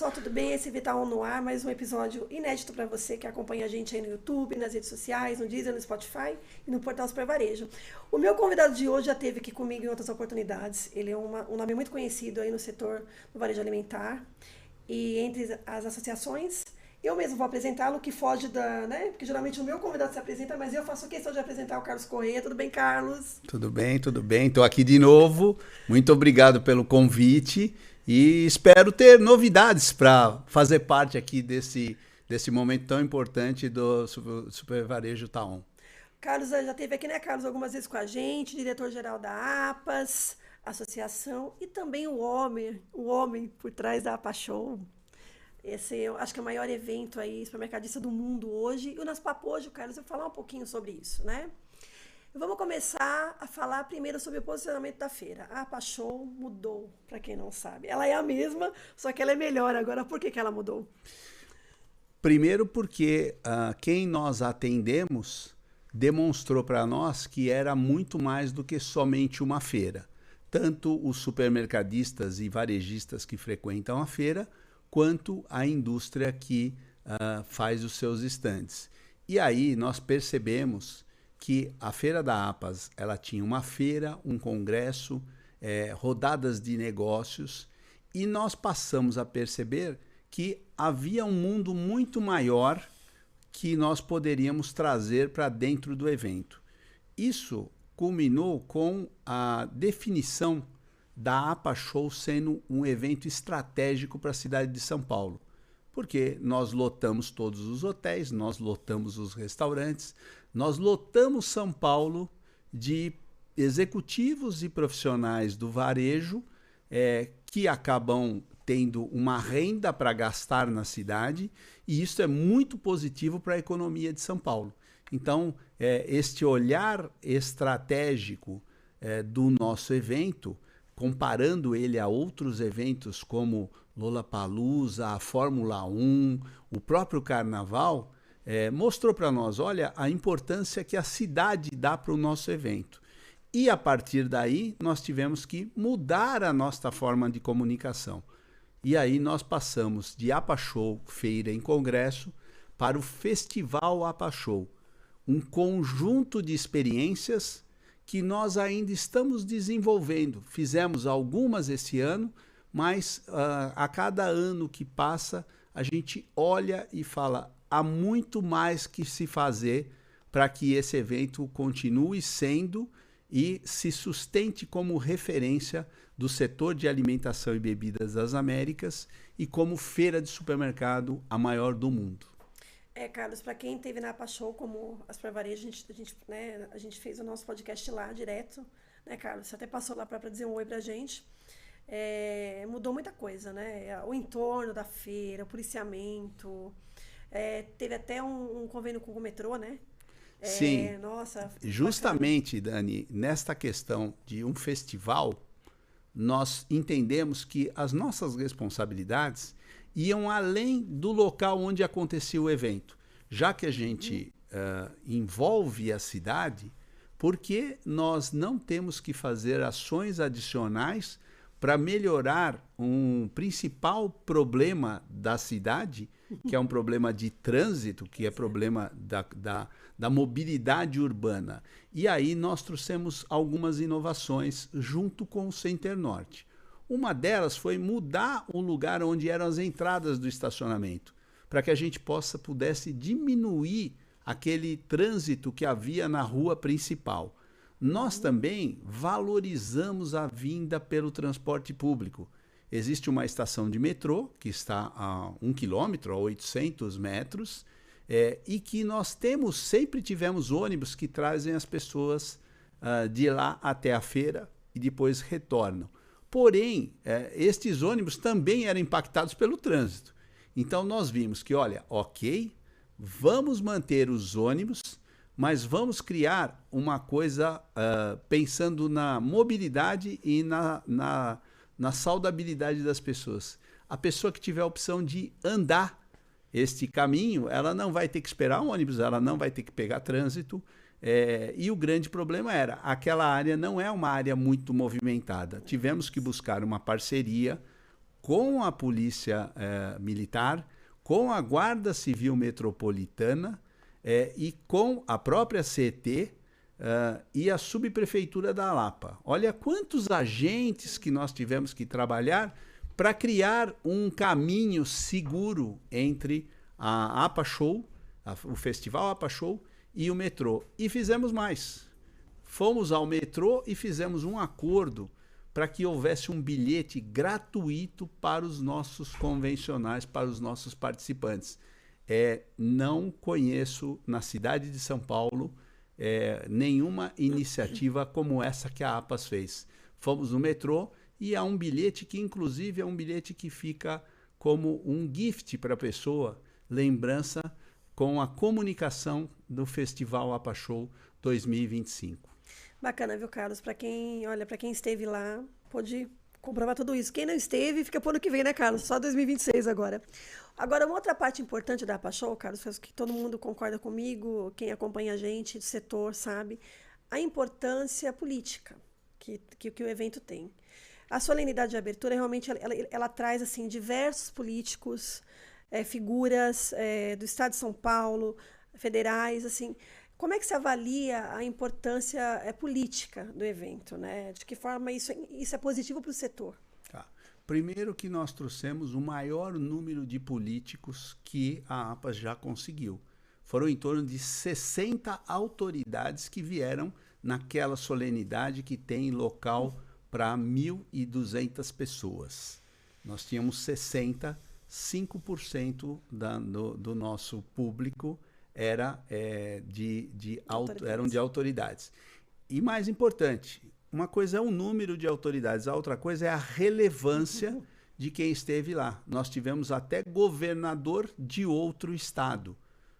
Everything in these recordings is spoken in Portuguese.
pessoal, tudo bem? Esse Vital no ar, mais um episódio inédito para você que acompanha a gente aí no YouTube, nas redes sociais, no Deezer, no Spotify e no portal Super Varejo. O meu convidado de hoje já esteve aqui comigo em outras oportunidades. Ele é um nome muito conhecido aí no setor do varejo alimentar e entre as associações. Eu mesmo vou apresentá-lo, que foge da, né? Porque geralmente o meu convidado se apresenta, mas eu faço questão de apresentar o Carlos Correia. Tudo bem, Carlos? Tudo bem, tudo bem. Estou aqui de novo. Muito obrigado pelo convite e espero ter novidades para fazer parte aqui desse momento tão importante do Super Varejo Taon. Carlos já esteve aqui, né, Carlos, algumas vezes com a gente, diretor-geral da APAS, associação, e também o homem por trás da APA Show. Esse eu acho que é o maior evento aí, supermercadista do mundo hoje. E o nosso papo hoje, Carlos, eu vou falar um pouquinho sobre isso, né? E vamos começar a falar primeiro sobre o posicionamento da feira. A APA Show mudou, para quem não sabe. Ela é a mesma, só que ela é melhor agora. Por que ela mudou? Primeiro porque quem nós atendemos demonstrou para nós que era muito mais do que somente uma feira. Tanto os supermercadistas e varejistas que frequentam a feira, quanto a indústria que faz os seus estandes. E aí nós percebemos que a Feira da APAS ela tinha uma feira, um congresso, rodadas de negócios, e nós passamos a perceber que havia um mundo muito maior que nós poderíamos trazer para dentro do evento. Isso culminou com a definição da APA Show sendo um evento estratégico para a cidade de São Paulo, porque nós lotamos todos os hotéis, nós lotamos os restaurantes, nós lotamos São Paulo de executivos e profissionais do varejo que acabam tendo uma renda para gastar na cidade, e isso é muito positivo para a economia de São Paulo. Então, este olhar estratégico do nosso evento, comparando ele a outros eventos como Lollapalooza, a Fórmula 1, o próprio Carnaval, mostrou para nós, olha, a importância que a cidade dá para o nosso evento. E a partir daí, nós tivemos que mudar a nossa forma de comunicação. E aí nós passamos de APA Show, feira em congresso, para o Festival APA Show, um conjunto de experiências que nós ainda estamos desenvolvendo. Fizemos algumas esse ano, mas a cada ano que passa, a gente olha e fala, há muito mais que se fazer para que esse evento continue sendo e se sustente como referência do setor de alimentação e bebidas das Américas e como feira de supermercado a maior do mundo. Carlos, para quem esteve na APA Show, como as Varejo, a gente fez o nosso podcast lá direto, né, Carlos? Você até passou lá para dizer um oi para a gente. Mudou muita coisa, né? O entorno da feira, o policiamento. Teve até um convênio com o metrô, né? Sim, nossa, justamente, bacana. Dani, nesta questão de um festival, nós entendemos que as nossas responsabilidades iam além do local onde acontecia o evento. Já que a gente envolve a cidade, por que nós não temos que fazer ações adicionais para melhorar um principal problema da cidade, que é um problema de trânsito, que é problema da mobilidade urbana? E aí nós trouxemos algumas inovações junto com o Center Norte. Uma delas foi mudar o lugar onde eram as entradas do estacionamento, para que a gente pudesse diminuir aquele trânsito que havia na rua principal. Nós também valorizamos a vinda pelo transporte público. Existe uma estação de metrô, que está a 1 quilômetro, a 800 metros, e que nós sempre tivemos ônibus que trazem as pessoas de lá até a feira e depois retornam. Porém, estes ônibus também eram impactados pelo trânsito. Então, nós vimos que, olha, ok, vamos manter os ônibus, mas vamos criar uma coisa pensando na mobilidade e na saudabilidade das pessoas. A pessoa que tiver a opção de andar este caminho, ela não vai ter que esperar um ônibus, ela não vai ter que pegar trânsito. E o grande problema era, aquela área não é uma área muito movimentada. Tivemos que buscar uma parceria com a Polícia Militar, com a Guarda Civil Metropolitana e com a própria CET e a Subprefeitura da Lapa. Olha quantos agentes que nós tivemos que trabalhar para criar um caminho seguro entre a APA Show, o Festival APA Show e o metrô. E fizemos mais. Fomos ao metrô e fizemos um acordo para que houvesse um bilhete gratuito para os nossos convencionais, para os nossos participantes. Não conheço na cidade de São Paulo nenhuma iniciativa como essa que a APAS fez. Fomos no metrô e há um bilhete que, inclusive, é um bilhete que fica como um gift para a pessoa, lembrança com a comunicação do Festival APA Show 2025. Bacana, viu, Carlos? Para quem esteve lá, pôde comprovar tudo isso. Quem não esteve, fica pro ano que vem, né, Carlos? Só 2026 agora. Agora, uma outra parte importante da APA Show, Carlos, que todo mundo concorda comigo, quem acompanha a gente do setor sabe, a importância política que o evento tem. A solenidade de abertura, realmente, ela traz assim, diversos políticos, figuras do Estado de São Paulo, federais, assim. Como é que se avalia a importância política do evento, né? De que forma isso é positivo para o setor? Tá. Primeiro que nós trouxemos o maior número de políticos que a APAS já conseguiu. Foram em torno de 60 autoridades que vieram naquela solenidade que tem local para 1.200 pessoas. Nós tínhamos 60, 5% do nosso público eram de autoridades. E mais importante, uma coisa é o número de autoridades, a outra coisa é a relevância de quem esteve lá. Nós tivemos até governador de outro estado,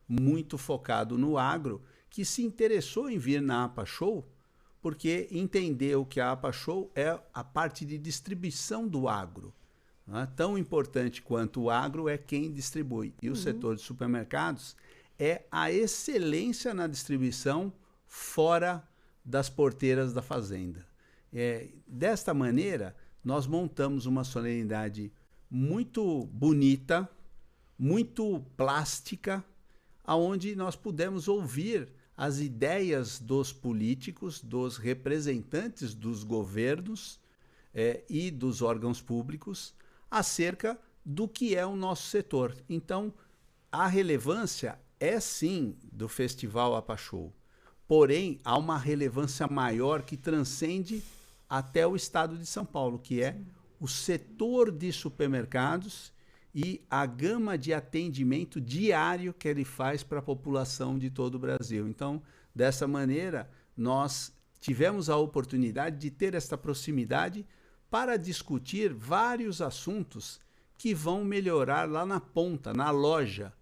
muito focado no agro, que se interessou em vir na APA Show, porque entendeu que a APA Show é a parte de distribuição do agro. Tão importante quanto o agro é quem distribui. E o setor de supermercados é a excelência na distribuição fora das porteiras da fazenda. Desta maneira, nós montamos uma solenidade muito bonita, muito plástica, onde nós pudemos ouvir as ideias dos políticos, dos representantes dos governos e dos órgãos públicos acerca do que é o nosso setor. Então, a relevância é sim do Festival APA Show, porém há uma relevância maior que transcende até o estado de São Paulo, que é o setor de supermercados e a gama de atendimento diário que ele faz para a população de todo o Brasil. Então, dessa maneira, nós tivemos a oportunidade de ter esta proximidade para discutir vários assuntos que vão melhorar lá na ponta, na loja,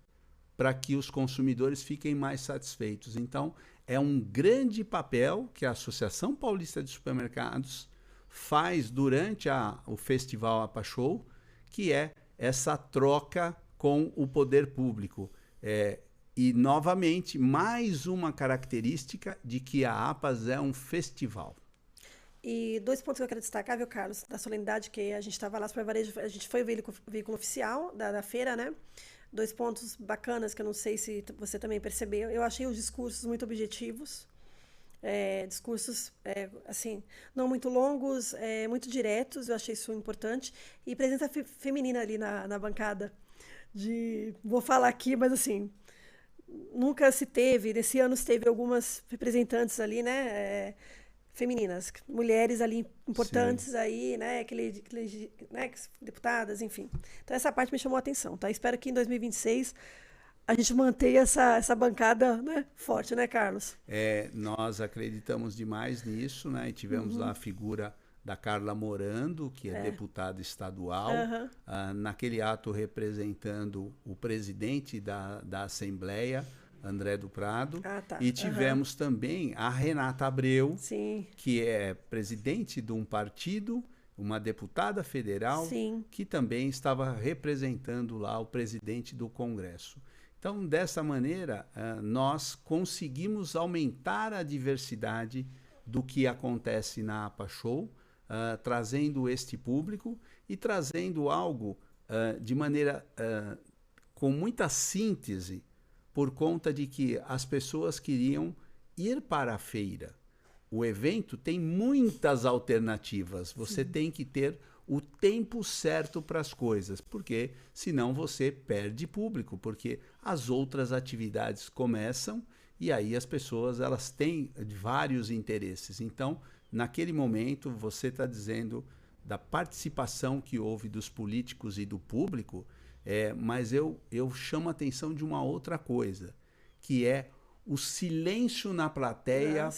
para que os consumidores fiquem mais satisfeitos. Então, é um grande papel que a Associação Paulista de Supermercados faz durante o Festival APA Show, que é essa troca com o poder público. E, novamente, mais uma característica de que a APAS é um festival. E 2 pontos que eu quero destacar, viu, Carlos, da solenidade, que a gente estava lá para varejo, a gente foi o veículo oficial da feira, né? 2 pontos bacanas que eu não sei se você também percebeu. Eu achei os discursos muito objetivos, discursos, assim, não muito longos, muito diretos, eu achei isso importante. E presença feminina ali na bancada. Vou falar aqui, mas assim, nunca se teve, nesse ano se teve algumas representantes ali, né? Femininas, mulheres ali importantes. Sim. Aí, né, deputadas, enfim. Então essa parte me chamou a atenção, tá? Espero que em 2026 a gente mantenha essa bancada, né, forte, né, Carlos? Nós acreditamos demais nisso, né? E tivemos lá a figura da Carla Morando, que é deputada estadual, naquele ato representando o presidente da Assembleia, André do Prado. Tá. E tivemos também a Renata Abreu, Sim. que é presidente de um partido, uma deputada federal, Sim. que também estava representando lá o presidente do Congresso. Então, dessa maneira, nós conseguimos aumentar a diversidade do que acontece na APA Show, trazendo este público e trazendo algo de maneira com muita síntese, por conta de que as pessoas queriam ir para a feira. O evento tem muitas alternativas. Você tem que ter o tempo certo para as coisas, porque senão você perde público, porque as outras atividades começam e aí as pessoas elas têm vários interesses. Então, naquele momento, você está dizendo da participação que houve dos políticos e do público, mas eu chamo a atenção de uma outra coisa, que é o silêncio na plateia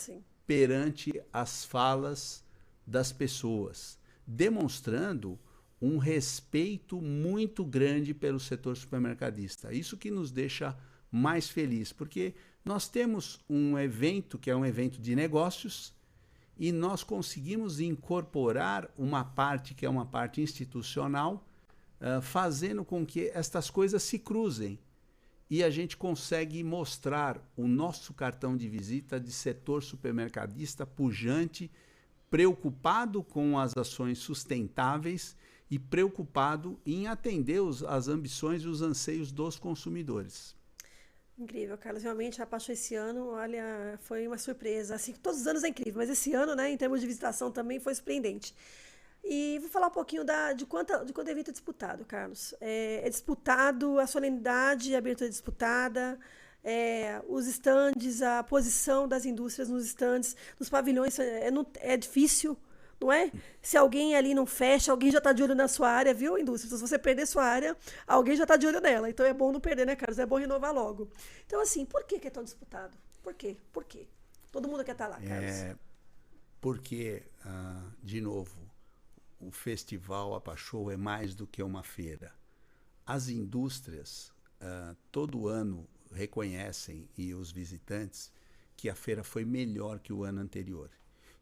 perante as falas das pessoas, demonstrando um respeito muito grande pelo setor supermercadista. Isso que nos deixa mais felizes, porque nós temos um evento que é um evento de negócios e nós conseguimos incorporar uma parte que é uma parte institucional, fazendo com que estas coisas se cruzem. E a gente consegue mostrar o nosso cartão de visita de setor supermercadista pujante, preocupado com as ações sustentáveis e preocupado em atender as ambições e os anseios dos consumidores. Incrível, Carlos. Realmente, a Paixão esse ano, olha, foi uma surpresa. Assim, todos os anos é incrível, mas esse ano, né, em termos de visitação também foi surpreendente. E vou falar um pouquinho de quanto evento é disputado, Carlos. É disputado, a solenidade, a abertura é disputada, os estandes, a posição das indústrias nos estandes, nos pavilhões, é difícil, não é? Se alguém ali não fecha, alguém já está de olho na sua área, viu, indústria? Se você perder sua área, alguém já está de olho nela. Então é bom não perder, né, Carlos? É bom renovar logo. Então, assim, por que é tão disputado? Por quê? Por quê? Todo mundo quer estar lá, Carlos. Porque, de novo, o festival APAShow é mais do que uma feira. As indústrias todo ano reconhecem, e os visitantes, que a feira foi melhor que o ano anterior.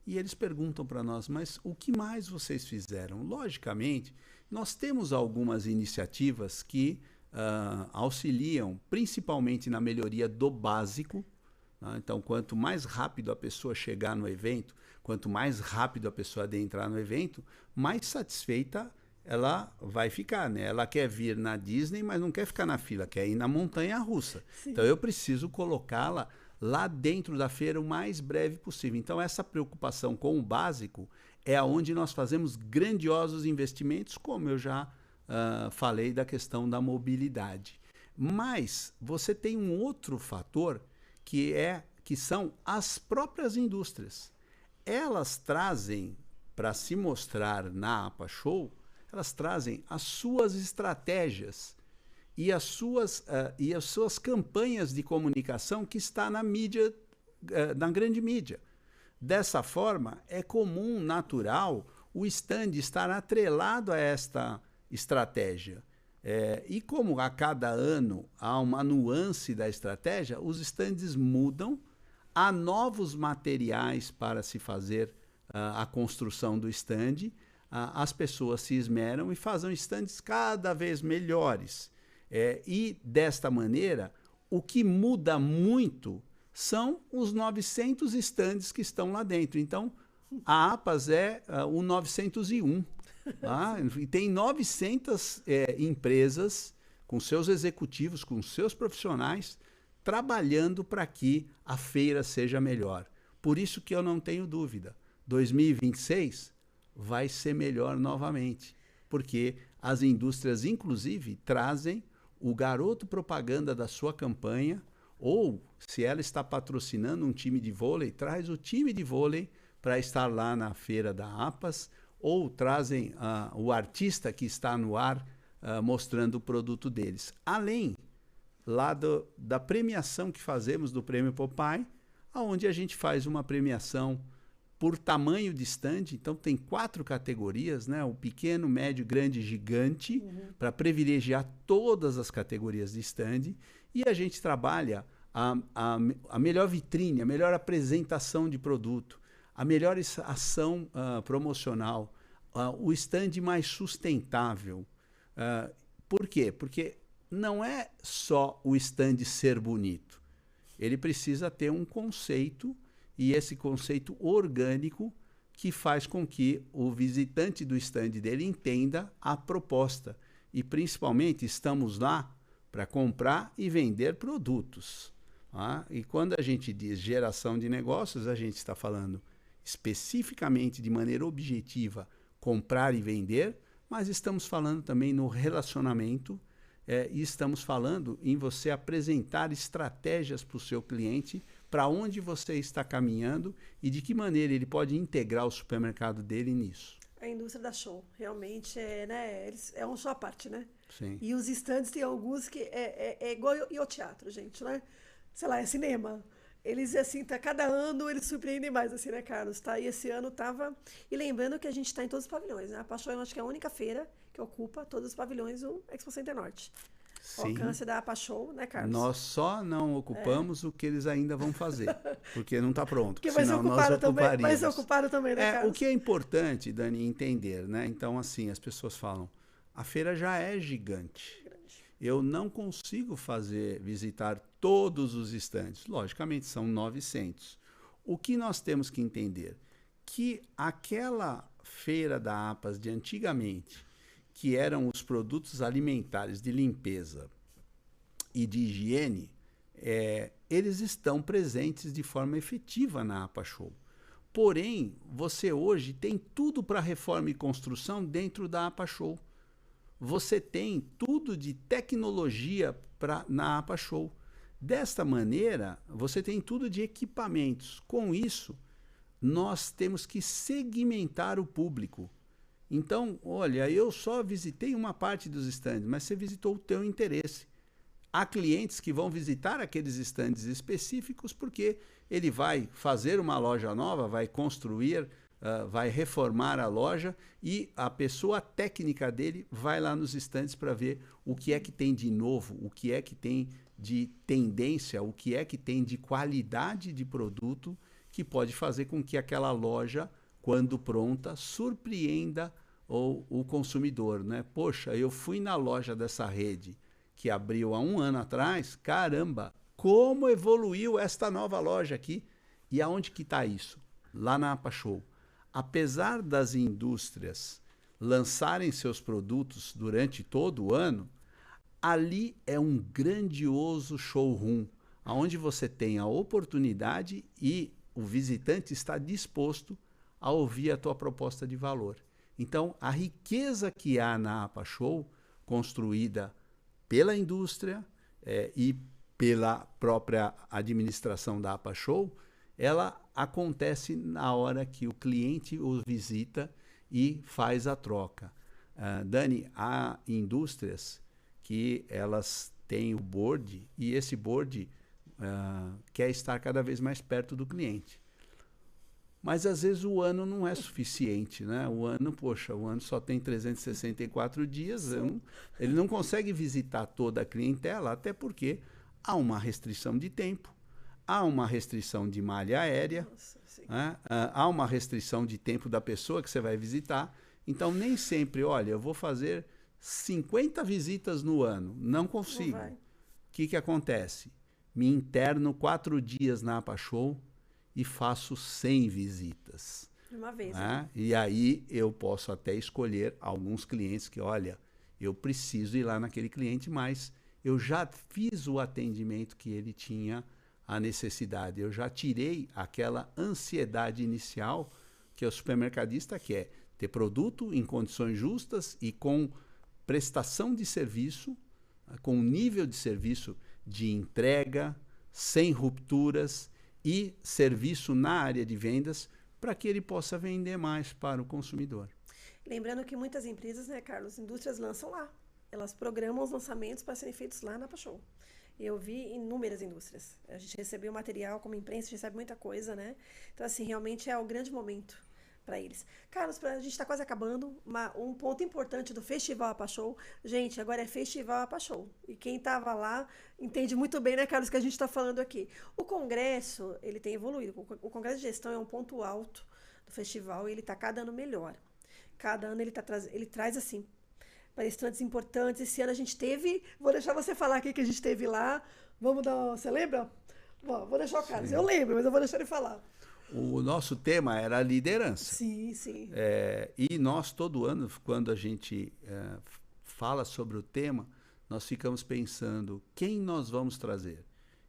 E eles perguntam para nós, mas o que mais vocês fizeram? Logicamente, nós temos algumas iniciativas que auxiliam, principalmente na melhoria do básico. Então, quanto mais rápido a pessoa chegar no evento, quanto mais rápido a pessoa adentrar no evento, mais satisfeita ela vai ficar, né? Ela quer vir na Disney, mas não quer ficar na fila, quer ir na montanha-russa. Então, eu preciso colocá-la lá dentro da feira o mais breve possível. Então, essa preocupação com o básico é onde nós fazemos grandiosos investimentos, como eu já falei da questão da mobilidade. Mas você tem um outro fator que são as próprias indústrias. Elas trazem, para se mostrar na APAShow, elas trazem as suas estratégias e as suas campanhas de comunicação que está na mídia, na grande mídia. Dessa forma, é comum, natural, o stand estar atrelado a esta estratégia. E como a cada ano há uma nuance da estratégia, os stands mudam, há novos materiais para se fazer a construção do stand, as pessoas se esmeram e fazem stands cada vez melhores. E desta maneira, o que muda muito são os 900 stands que estão lá dentro. Então, a APAS é o 901. E tem 900 empresas com seus executivos, com seus profissionais, trabalhando para que a feira seja melhor. Por isso que eu não tenho dúvida, 2026 vai ser melhor novamente, porque as indústrias, inclusive, trazem o garoto propaganda da sua campanha, ou, se ela está patrocinando um time de vôlei, traz o time de vôlei para estar lá na feira da APAS, ou trazem o artista que está no ar mostrando o produto deles. Além lá da premiação que fazemos do Prêmio Popeye, onde a gente faz uma premiação por tamanho de stand. Então tem 4 categorias, né? O pequeno, médio, grande, gigante, para privilegiar todas as categorias de stand. E a gente trabalha a melhor vitrine, a melhor apresentação de produto, a melhor ação promocional, o stand mais sustentável. Por quê? Porque não é só o stand ser bonito. Ele precisa ter um conceito, e esse conceito orgânico que faz com que o visitante do stand dele entenda a proposta. E, principalmente, estamos lá para comprar e vender produtos. Tá? E quando a gente diz geração de negócios, a gente está falando especificamente, de maneira objetiva, comprar e vender, mas estamos falando também no relacionamento e estamos falando em você apresentar estratégias para o seu cliente, para onde você está caminhando e de que maneira ele pode integrar o supermercado dele nisso. A indústria da show, realmente, é um show à parte, né? Sim. E os estandes tem alguns que é igual ao teatro, gente, né? Sei lá, é cinema. Eles, assim, cada ano eles surpreendem mais, assim, né, Carlos? Tá? E esse ano tava... E lembrando que a gente está em todos os pavilhões, né? A Pachol, eu acho que é a única feira que ocupa todos os pavilhões do Expo Center Norte. O alcance da Pachol, né, Carlos? Nós só não ocupamos o que eles ainda vão fazer, porque não está pronto. Porque vai ser ocupado também, vai ser ocupado também, né, Carlos? O que é importante, Dani, entender, né? Então, assim, as pessoas falam, a feira já é gigante. Eu não consigo visitar todos os estandes. Logicamente, são 900. O que nós temos que entender? Que aquela feira da APAS de antigamente, que eram os produtos alimentares de limpeza e de higiene, eles estão presentes de forma efetiva na APA Show. Porém, você hoje tem tudo para reforma e construção dentro da APA Show. Você tem tudo de tecnologia na APA Show. Desta maneira, você tem tudo de equipamentos. Com isso, nós temos que segmentar o público. Então, olha, eu só visitei uma parte dos estandes, mas você visitou o teu interesse. Há clientes que vão visitar aqueles estandes específicos porque ele vai fazer uma loja nova, vai construir, vai reformar a loja e a pessoa técnica dele vai lá nos estandes para ver o que é que tem de novo, o que é que tem de tendência, o que é que tem de qualidade de produto que pode fazer com que aquela loja, quando pronta, surpreenda o consumidor, né? Poxa, eu fui na loja dessa rede que abriu há 1 ano atrás, caramba, como evoluiu esta nova loja aqui. E aonde que está isso? Lá na APA Show. Apesar das indústrias lançarem seus produtos durante todo o ano, ali é um grandioso showroom, onde você tem a oportunidade e o visitante está disposto a ouvir a tua proposta de valor. Então, a riqueza que há na APA Show, construída pela indústria e pela própria administração da APA Show, ela acontece na hora que o cliente o visita e faz a troca. Dani, há indústrias que elas têm o board e esse board quer estar cada vez mais perto do cliente. Mas às vezes o ano não é suficiente, né? O ano só tem 364 dias, ele não consegue visitar toda a clientela, até porque há uma restrição de tempo, há uma restrição de malha aérea, né? Há uma restrição de tempo da pessoa que você vai visitar. Então, nem sempre, olha, eu vou fazer 50 visitas no ano, não consigo. O que acontece? Me interno 4 dias na APA Show e faço 100 visitas. De uma vez. Né? E aí eu posso até escolher alguns clientes que, olha, eu preciso ir lá naquele cliente, mas eu já fiz o atendimento que ele tinha a necessidade. Eu já tirei aquela ansiedade inicial que o supermercadista quer. Ter produto em condições justas e com prestação de serviço, com nível de serviço de entrega, sem rupturas e serviço na área de vendas para que ele possa vender mais para o consumidor. Lembrando que muitas empresas, né, Carlos, indústrias lançam lá. Elas programam os lançamentos para serem feitos lá na APA Show. Eu vi inúmeras indústrias. A gente recebeu material como imprensa, a gente recebe muita coisa, né? Então, assim, realmente é o grande momento para eles. Carlos, a gente está quase acabando. Um ponto importante do Festival APA Show. Gente, agora é Festival APA Show. E quem estava lá entende muito bem, né, Carlos, que a gente está falando aqui. O Congresso, ele tem evoluído. O Congresso de Gestão é um ponto alto do festival e ele está cada ano melhor. Cada ano ele traz, assim, palestrantes importantes. Esse ano a gente teve... Vou deixar você falar aqui que a gente teve lá. Vamos dar... Você lembra? Bom, vou deixar o Carlos. Sim. Eu lembro, mas eu vou deixar ele falar. o nosso tema era liderança. Sim, sim. E nós, todo ano, quando a gente fala sobre o tema, nós ficamos pensando quem nós vamos trazer.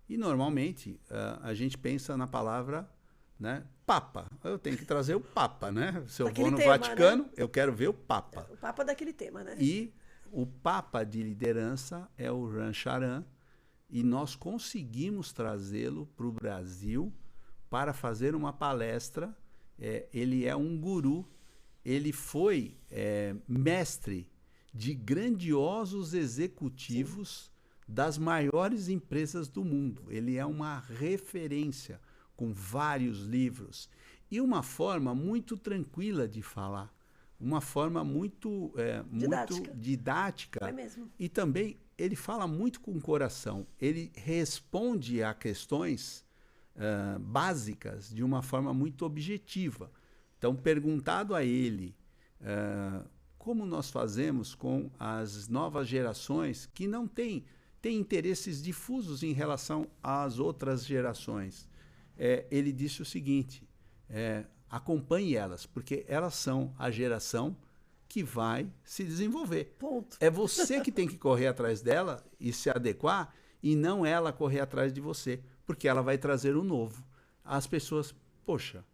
E, normalmente, a gente pensa na palavra, né, Papa. Eu tenho que trazer o Papa, né? Se eu Daquele vou no tema, Vaticano, né? eu quero ver o Papa. O papo é daquele tema, né? E o Papa de liderança é o Ram Charan, e nós conseguimos trazê-lo para o Brasil para fazer uma palestra. Ele é um guru, ele foi mestre de grandiosos executivos das maiores empresas do mundo. Ele é uma referência com vários livros e uma forma muito tranquila de falar, uma forma muito didática. É mesmo. E também ele fala muito com o coração. Ele responde a questões básicas de uma forma muito objetiva. Então, perguntado a ele como nós fazemos com as novas gerações que não têm interesses difusos em relação às outras gerações, ele disse o seguinte: acompanhe elas, porque elas são a geração que vai se desenvolver. Ponto. É você que tem que correr atrás dela e se adequar, e não ela correr atrás de você, porque ela vai trazer o novo. As pessoas, poxa,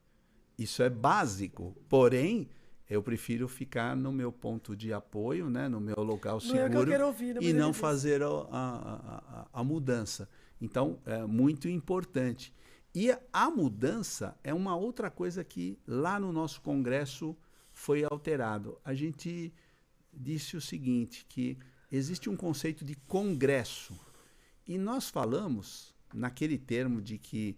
isso é básico, porém, eu prefiro ficar no meu ponto de apoio, né, no meu local seguro, Não é o que eu quero ouvir, e não fazer a mudança. Então, é muito importante. E a mudança é uma outra coisa que lá no nosso congresso foi alterado. A gente disse o seguinte, que existe um conceito de congresso. E nós falamos naquele termo de que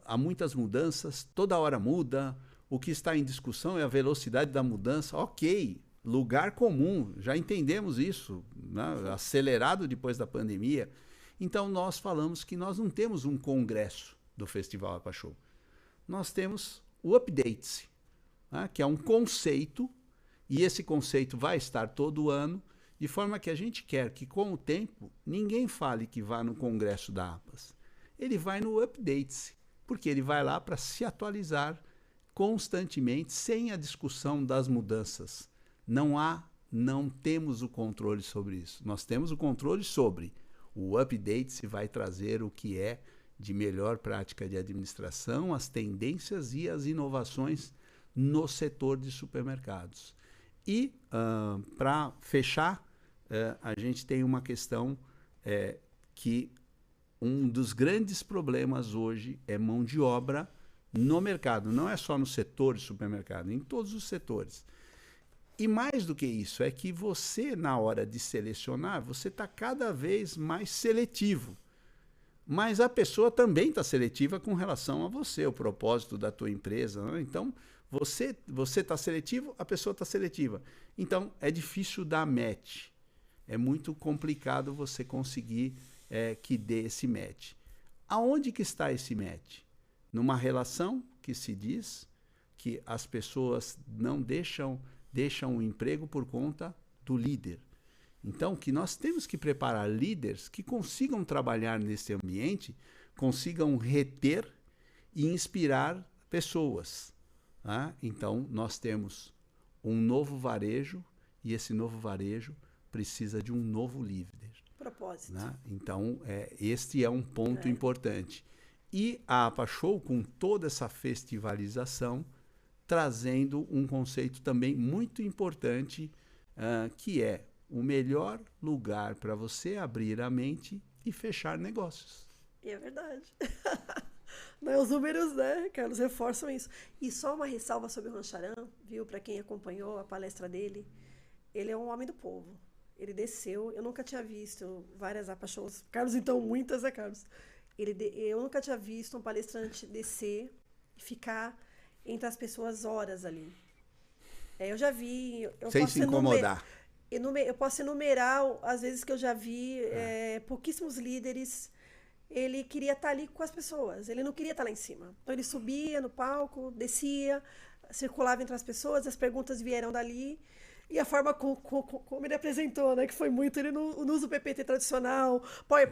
há muitas mudanças, toda hora muda, o que está em discussão é a velocidade da mudança. Ok, lugar comum, já entendemos isso, né? Acelerado depois da pandemia. Então nós falamos que nós não temos um congresso do Festival APA Show. Nós temos o Update-se, né? Que é um conceito, e esse conceito vai estar todo ano, de forma que a gente quer que, com o tempo, ninguém fale que vá no congresso da APAS. Ele vai no Update-se, porque ele vai lá para se atualizar constantemente, sem a discussão das mudanças. Não temos o controle sobre isso. Nós temos o controle sobre o Update, se vai trazer o que é de melhor prática de administração, as tendências e as inovações no setor de supermercados. E, para fechar, a gente tem uma questão que um dos grandes problemas hoje é mão de obra no mercado. Não é só no setor de supermercado, em todos os setores. E mais do que isso, é que você, na hora de selecionar, você está cada vez mais seletivo. Mas a pessoa também está seletiva com relação a você, o propósito da tua empresa, né? Então, você está seletivo, a pessoa está seletiva. Então, é difícil dar match. É muito complicado você conseguir que dê esse match. Aonde que está esse match? Numa relação que se diz que as pessoas não deixam o emprego por conta do líder. Então, que nós temos que preparar líderes que consigam trabalhar nesse ambiente, consigam reter e inspirar pessoas. Tá? Então, nós temos um novo varejo e esse novo varejo precisa de um novo líder. Propósito. Né? Então, este é um ponto importante. E a APA Show, com toda essa festivalização, trazendo um conceito também muito importante, que é o melhor lugar para você abrir a mente e fechar negócios. É verdade. Não, os números, né, Carlos, reforçam isso. E só uma ressalva sobre o Ram Charan, viu, para quem acompanhou a palestra dele, ele é um homem do povo. Ele desceu, eu nunca tinha visto várias APA Shows. Carlos, então, muitas, né, Carlos? Eu nunca tinha visto um palestrante descer e ficar entre as pessoas horas ali. Eu já vi... Sem se incomodar. Eu posso enumerar as vezes que eu já vi pouquíssimos líderes. Ele queria estar ali com as pessoas, ele não queria estar lá em cima. Então ele subia no palco, descia, circulava entre as pessoas, as perguntas vieram dali. E a forma como ele apresentou, né? Que foi muito... Ele não usa o PPT tradicional.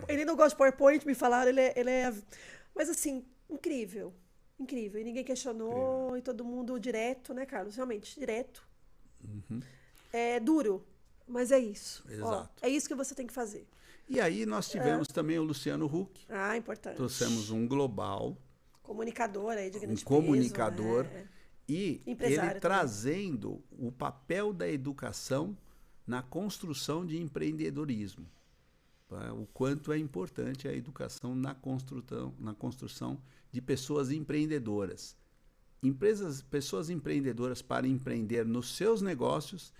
Ele não gosta de PowerPoint, me falaram. Ele é... Mas, assim, incrível. Incrível. E ninguém questionou, e todo mundo direto, né, Carlos? Realmente, direto. É duro, mas é isso. Ó, Exato. é isso que você tem que fazer. E aí nós tivemos também o Luciano Huck. Ah, importante. Trouxemos um global, Comunicador aí de um grande comunicador, peso, né? e Empresário ele também. trazendo o papel da educação na construção de empreendedorismo. Tá? O quanto é importante a educação na construção de pessoas empreendedoras. Pessoas empreendedoras para empreender nos seus negócios,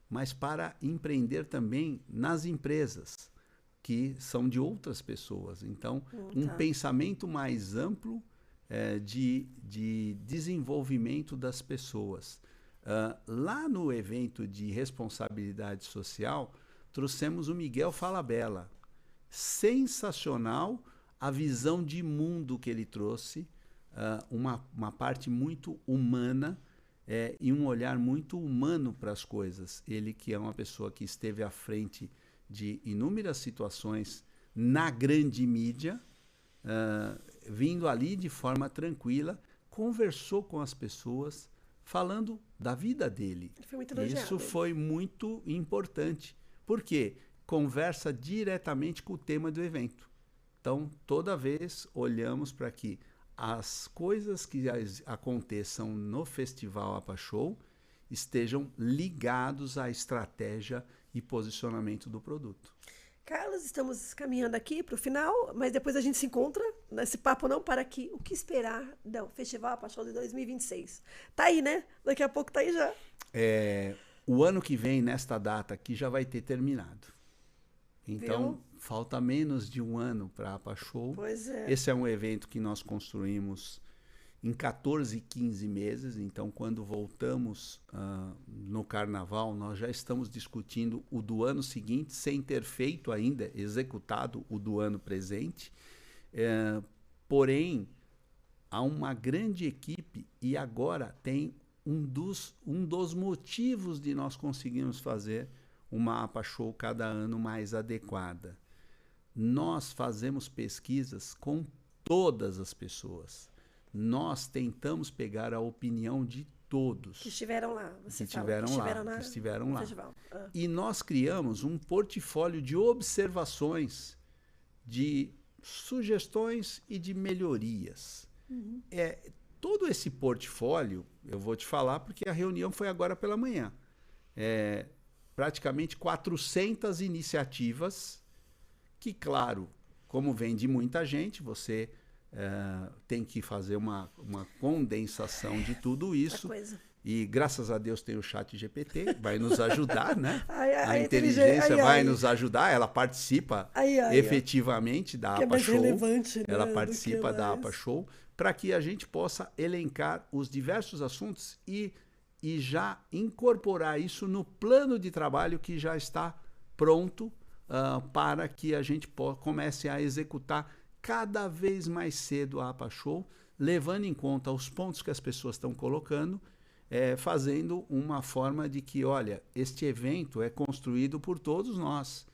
mas para empreender também nas empresas, que são de outras pessoas. Então, um pensamento mais amplo de desenvolvimento das pessoas. Lá no evento de responsabilidade social, trouxemos o Miguel Falabella. Sensacional a visão de mundo que ele trouxe, uma parte muito humana e um olhar muito humano para as coisas. Ele que é uma pessoa que esteve à frente de inúmeras situações na grande mídia, vindo ali de forma tranquila, conversou com as pessoas, falando da vida dele. Foi muito elogiado. Isso foi muito importante. Por quê? Conversa diretamente com o tema do evento. Então, toda vez olhamos para que as coisas que aconteçam no Festival APA Show estejam ligados à estratégia e posicionamento do produto. Carlos, estamos caminhando aqui para o final, mas depois a gente se encontra nesse papo não para aqui. O que esperar do Festival APA Show de 2026? Tá aí, né? Daqui a pouco tá aí já. O ano que vem, nesta data aqui, já vai ter terminado. Então, falta menos de um ano para a APA Show. Pois é. Esse é um evento que nós construímos em 14, 15 meses. Então, quando voltamos no Carnaval, nós já estamos discutindo o do ano seguinte, sem ter feito ainda, executado o do ano presente. Porém, há uma grande equipe e agora tem um dos motivos de nós conseguirmos fazer uma APA Show cada ano mais adequada. Nós fazemos pesquisas com todas as pessoas. Nós tentamos pegar a opinião de todos. Que estiveram lá. Que estiveram lá. Festival. E nós criamos um portfólio de observações, de sugestões e de melhorias. Todo esse portfólio, eu vou te falar porque a reunião foi agora pela manhã. Praticamente 400 iniciativas que, claro, como vem de muita gente, você tem que fazer uma condensação de tudo isso. E graças a Deus tem o ChatGPT, vai nos ajudar, né? A inteligência vai nos ajudar, ela participa efetivamente da APA Show. Ela participa da APA Show para que a gente possa elencar os diversos assuntos e já incorporar isso no plano de trabalho que já está pronto para que a gente comece a executar cada vez mais cedo a APA Show, levando em conta os pontos que as pessoas estão colocando, fazendo uma forma de que, olha, este evento é construído por todos nós,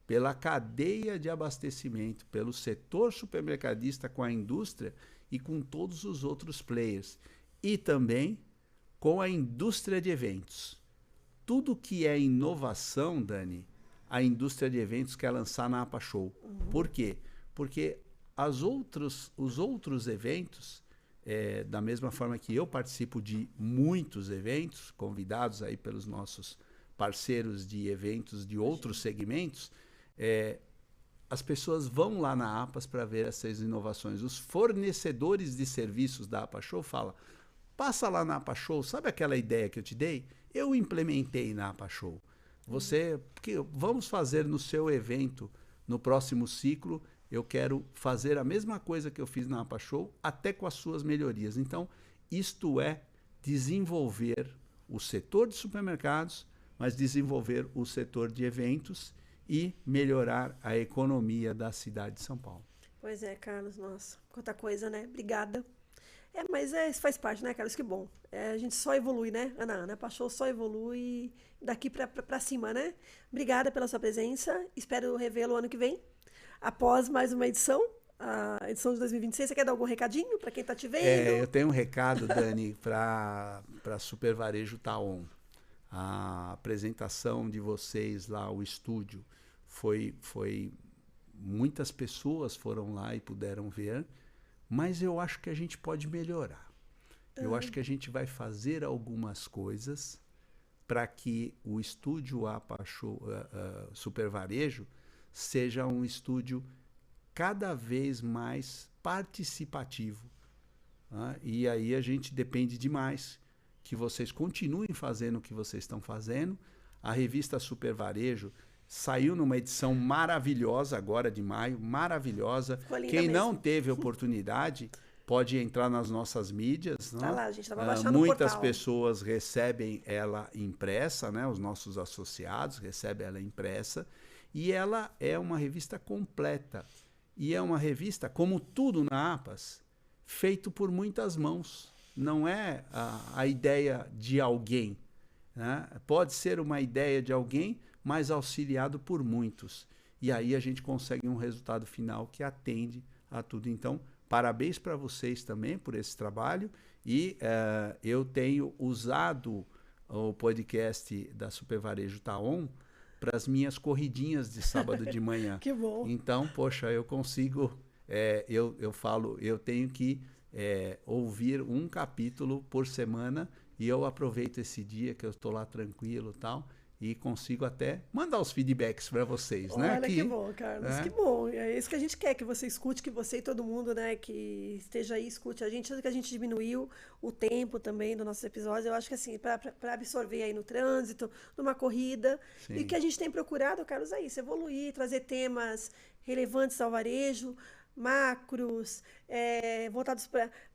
pela cadeia de abastecimento, pelo setor supermercadista com a indústria e com todos os outros players. E também com a indústria de eventos. Tudo que é inovação, Dani, a indústria de eventos quer lançar na APA Show. Por quê? Porque os outros eventos, da mesma forma que eu participo de muitos eventos, convidados aí pelos nossos parceiros de eventos de outros segmentos, as pessoas vão lá na APAS para ver essas inovações. Os fornecedores de serviços da APA Show falam: passa lá na APA Show, sabe aquela ideia que eu te dei? Eu implementei na APA Show. Vamos fazer no seu evento, no próximo ciclo, eu quero fazer a mesma coisa que eu fiz na APA Show, até com as suas melhorias. Então, isto é desenvolver o setor de supermercados, mas desenvolver o setor de eventos e melhorar a economia da cidade de São Paulo. Pois é, Carlos, nossa, quanta coisa, né? Obrigada. Mas isso faz parte, né, Carlos? Que bom. A gente só evolui, né, Ana? A APA Show só evolui daqui para cima, né? Obrigada pela sua presença. Espero revê-lo ano que vem, após mais uma edição. a edição de 2026. Você quer dar algum recadinho para quem está te vendo? Eu tenho um recado, Dani, para Super Varejo Taon. A apresentação de vocês lá, o estúdio, foi muitas pessoas foram lá e puderam ver, mas eu acho que a gente pode melhorar. Eu acho que a gente vai fazer algumas coisas para que o estúdio APA Show, Super Varejo seja um estúdio cada vez mais participativo. E aí a gente depende demais que vocês continuem fazendo o que vocês estão fazendo. A revista Super Varejo saiu numa edição maravilhosa agora de maio, maravilhosa. Quem não teve oportunidade pode entrar nas nossas mídias. Tá lá, a gente vai baixar no muitas portal. pessoas recebem ela impressa, né? Os nossos associados recebem ela impressa. E ela é uma revista completa. E é uma revista, como tudo na APAS, feito por muitas mãos. Não é a ideia de alguém, né? Pode ser uma ideia de alguém, mas auxiliado por muitos. E aí a gente consegue um resultado final que atende a tudo. Então, parabéns para vocês também por esse trabalho. E eu tenho usado o podcast da Super Varejo Taon para as minhas corridinhas de sábado de manhã. Que bom. Então, poxa, eu consigo, eu falo, eu tenho que ouvir um capítulo por semana e eu aproveito esse dia que eu estou lá tranquilo e tal, e consigo até mandar os feedbacks para vocês, né? Olha, que bom, Carlos, que bom. É isso que a gente quer, que você escute, que você e todo mundo, né, que esteja aí, escute a gente. Tanto que a gente diminuiu o tempo também dos nossos episódios, eu acho que assim, para absorver aí no trânsito, numa corrida. Sim. E o que a gente tem procurado, Carlos, é isso, evoluir, trazer temas relevantes ao varejo, macros, voltados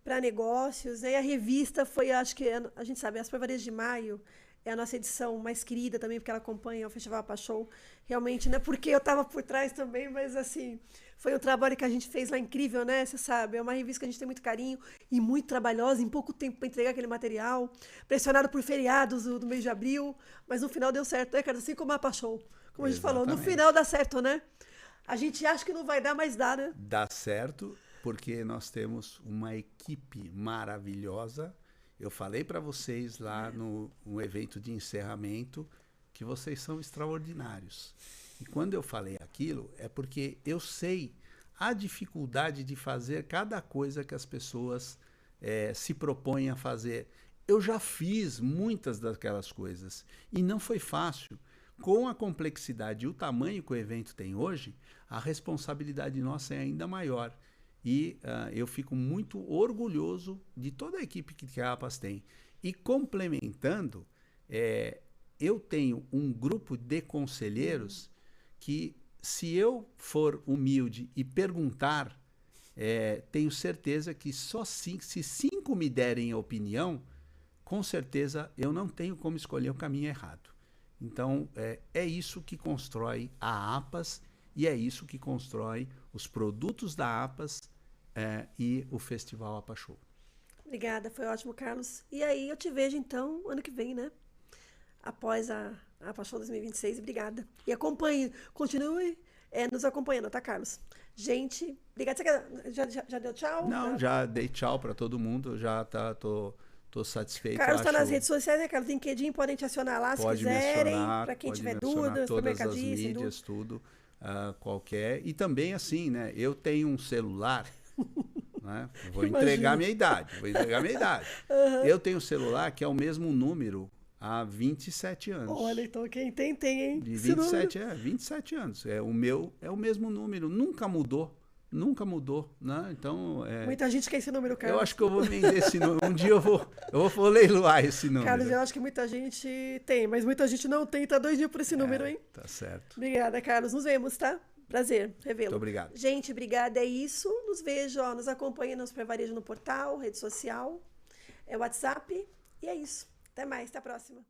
para negócios. E a revista foi, acho que, a gente sabe, a Super Varejo de Maio é a nossa edição mais querida também, porque ela acompanha o Festival APA Show. Realmente, não é porque eu estava por trás também, mas assim, foi um trabalho que a gente fez lá incrível, né? Você sabe, é uma revista que a gente tem muito carinho e muito trabalhosa, em pouco tempo para entregar aquele material, pressionado por feriados do mês de abril, mas no final deu certo, né, cara? Assim como a APA Show. Como a gente falou, no final dá certo, né? A gente acha que não vai dar, mas dá, né? Dá certo, porque nós temos uma equipe maravilhosa. Eu falei para vocês lá no evento de encerramento que vocês são extraordinários. E quando eu falei aquilo, é porque eu sei a dificuldade de fazer cada coisa que as pessoas se propõem a fazer. Eu já fiz muitas daquelas coisas e não foi fácil. Com a complexidade e o tamanho que o evento tem hoje, a responsabilidade nossa é ainda maior. E eu fico muito orgulhoso de toda a equipe que a APAS tem. E complementando, eu tenho um grupo de conselheiros que, se eu for humilde e perguntar, tenho certeza que só se 5 me derem a opinião, com certeza eu não tenho como escolher o caminho errado. Então, é isso que constrói a APAS e é isso que constrói os produtos da APAS e o Festival APA Show. Obrigada, foi ótimo, Carlos. E aí eu te vejo, então, ano que vem, né? Após a APA Show 2026. Obrigada. E acompanhe, continue nos acompanhando, tá, Carlos? Gente, obrigada. Já deu tchau? Não, já dei tchau para todo mundo, já tô satisfeito. Carlos está nas redes sociais, né, Carlos? LinkedIn, podem te acionar lá se quiserem. Para quem tiver dúvidas, todas as mídias, tudo, qualquer. E também, assim, né? Eu tenho um celular, né? Vou entregar minha idade. Uhum. Eu tenho um celular que é o mesmo número há 27 anos. Olha, então quem tem, hein? De 27 anos. O meu é o mesmo número, nunca mudou. Nunca mudou, né? Então, muita gente quer esse número, Carlos. Eu acho que eu vou vender esse número. Um dia eu vou leiloar esse número. Carlos, eu acho que muita gente tem, mas muita gente não tem. Tá doidinho por esse número, hein? Tá certo. Obrigada, Carlos. Nos vemos, tá? Prazer revê-lo. Muito obrigado. Gente, obrigada. É isso. Nos vejo, nos acompanhe no Super Varejo no portal, rede social, WhatsApp. E é isso. Até mais. Até a próxima.